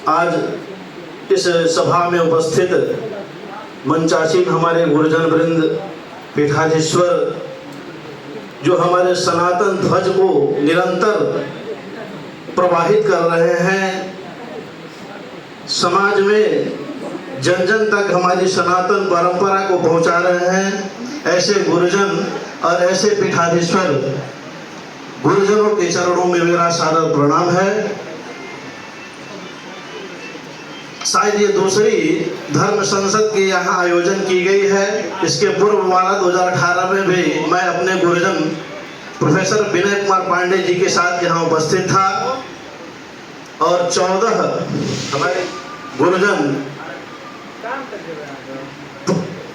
आज इस सभा में उपस्थित मंचासीन हमारे गुरुजन वृंद, पीठाधीश्वर, जो हमारे सनातन ध्वज को निरंतर प्रवाहित कर रहे हैं, समाज में जन जन तक हमारी सनातन परंपरा को पहुंचा रहे हैं, ऐसे गुरुजन और ऐसे पीठाधीश्वर गुरुजनों के चरणों में मेरा सादर प्रणाम है। शायद ये दूसरी धर्म संसद के यहाँ आयोजन की गई है। इसके पूर्व वाला 2018 में भी मैं अपने गुरुजन प्रोफेसर विनय कुमार पांडे जी के साथ यहाँ उपस्थित था और 14 हमारे गुरुजन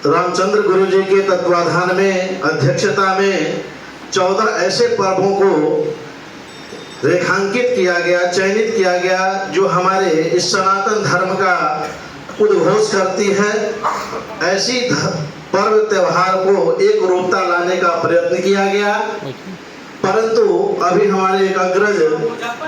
रामचंद्र गुरु जी के तत्वाधान में, अध्यक्षता में 14 ऐसे पर्वों को रेखांकित किया गया, चयनित किया गया, जो हमारे इस सनातन धर्म का उद्घोष करती है। ऐसी पर्व त्योहार को एक रूपता लाने का प्रयत्न किया गया, परंतु अभी हमारे एक अग्रज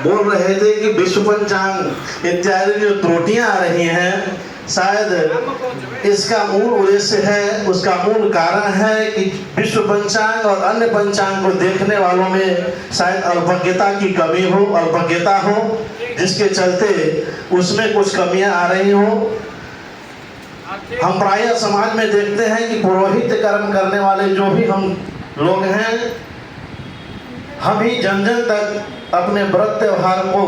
बोल रहे थे कि विश्व पंचांग इत्यादि जो त्रुटियां आ रही हैं, शायद इसका मूल उद्देश्य है, उसका मूल कारण है कि विश्व पंचांग और अन्य पंचांग को देखने वालों में शायद अल्पज्ञता की कमी हो, अल्पज्ञता हो, जिसके चलते उसमें कुछ कमियां आ रही हो। हम प्रायः समाज में देखते हैं कि पुरोहित कर्म करने वाले जो भी हम लोग हैं, हम ही जन जन तक अपने व्रत त्योहार को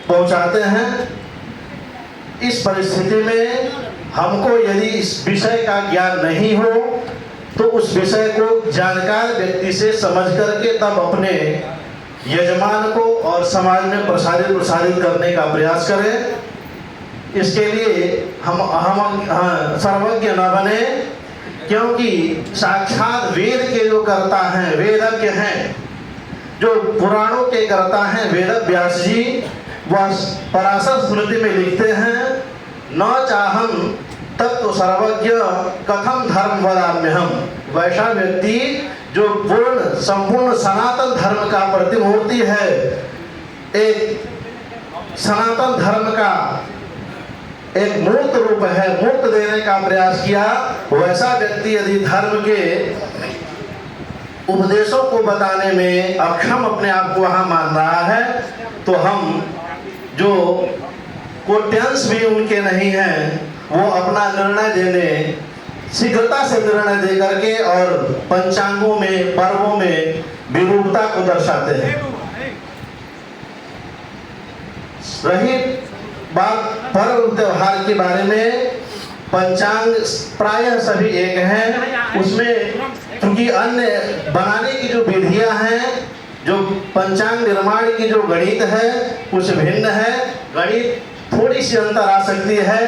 पहुंचाते हैं। इस परिस्थिति में हमको यदि इस विषय का ज्ञान नहीं हो तो उस विषय को जानकार व्यक्ति से समझ करके तब अपने यजमान को और समाज में प्रसारित करने का प्रयास करें। इसके लिए हम सर्वज्ञ न बने, क्योंकि साक्षात वेद के जो कर्ता हैं, वेदज्ञ हैं, जो पुराणों के कर्ता हैं, वेद व्यास जी, वह पराशर स्मृति में लिखते हैं, न चाहम तत्व सर्वज्ञ कथम धर्म वदाम्यहम। वैसा व्यक्ति जो संपूर्ण सनातन धर्म का प्रतिमूर्ति है, एक सनातन धर्म का एक मूर्त रूप है, मूर्त देने का प्रयास किया, वैसा व्यक्ति यदि धर्म के उपदेशों को बताने में अक्षम अपने आप को वहां मान रहा है, तो हम जो कोट्यांश भी उनके नहीं हैं, वो अपना निर्णय देने, शीघ्रता से निर्णय दे करके और पंचांगों में, पर्वों में विरूपता को दर्शाते हैं। रही बात पर्व त्योहार के बारे में, पंचांग प्रायः सभी एक हैं, उसमें क्योंकि अन्य बनाने की जो विधियां हैं, जो पंचांग निर्माण की जो गणित है कुछ भिन्न है, गणित थोड़ी सी अंतर आ सकती है,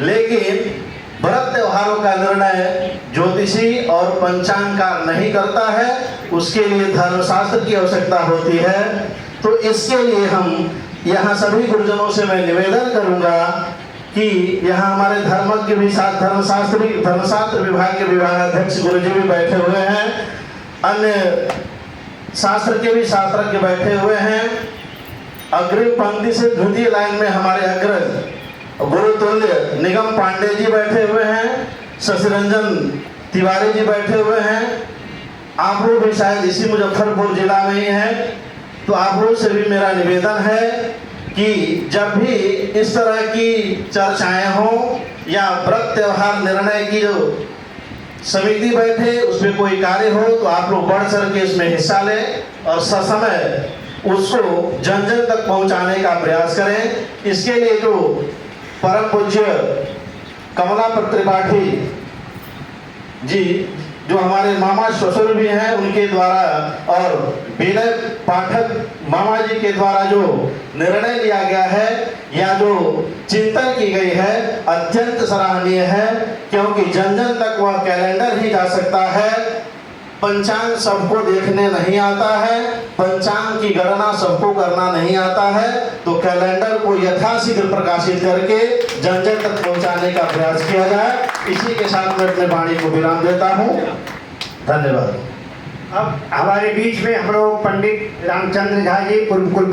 लेकिन व्रत त्योहारों का निर्णय ज्योतिषी और पंचांगकार नहीं करता है, उसके लिए धर्मशास्त्र की आवश्यकता होती है। तो इसके लिए हम यहाँ सभी गुरुजनों से मैं निवेदन करूंगा कि यहाँ हमारे धर्मज्ञ भी साथ धर्मशास्त्र विभाग के विभागाध्यक्ष गुरु जी भी बैठे हुए हैं, अन्य शास्त्र के भी शास्त्रज्ञ बैठे हुए हैं। अग्रिम पंक्ति से द्वितीय लाइन में हमारे अग्रज गुरुतुल्य निगम पांडे जी बैठे हुए हैं, शशिरंजन तिवारी जी बैठे हुए हैं। आप लोग भी शायद इसी मुजफ्फरपुर जिला में ही हैं, तो आप लोग से भी मेरा निवेदन है कि जब भी इस तरह की चर्चाएं हों या व्रत त्योहार निर्णय की जो समिति बैठे, उसमें कोई कार्य हो, तो आप लोग बढ़ चढ़ के इसमें हिस्सा लें और ससमय उसको जन जन तक पहुंचाने का प्रयास करें। इसके लिए जो परम पूज्य कमला त्रिपाठी जी, जो हमारे मामा ससुर भी हैं, उनके द्वारा और विनय पाठक मामा जी के द्वारा जो निर्णय लिया गया है या जो चिंतन की गई है, अत्यंत सराहनीय है, क्योंकि जन जन तक वह कैलेंडर ही जा सकता है। पंचांग सबको देखने नहीं आता है, पंचांग की गणना सबको करना नहीं आता है, तो कैलेंडर को यथाशीघ्र प्रकाशित करके जन जन तक पहुंचाने का प्रयास किया जाए। इसी के साथ मैं अपने वाणी को विराम देता हूँ। धन्यवाद। अब हमारे बीच में हम लोग पंडित रामचंद्र झा जी, पूर्व कुलपति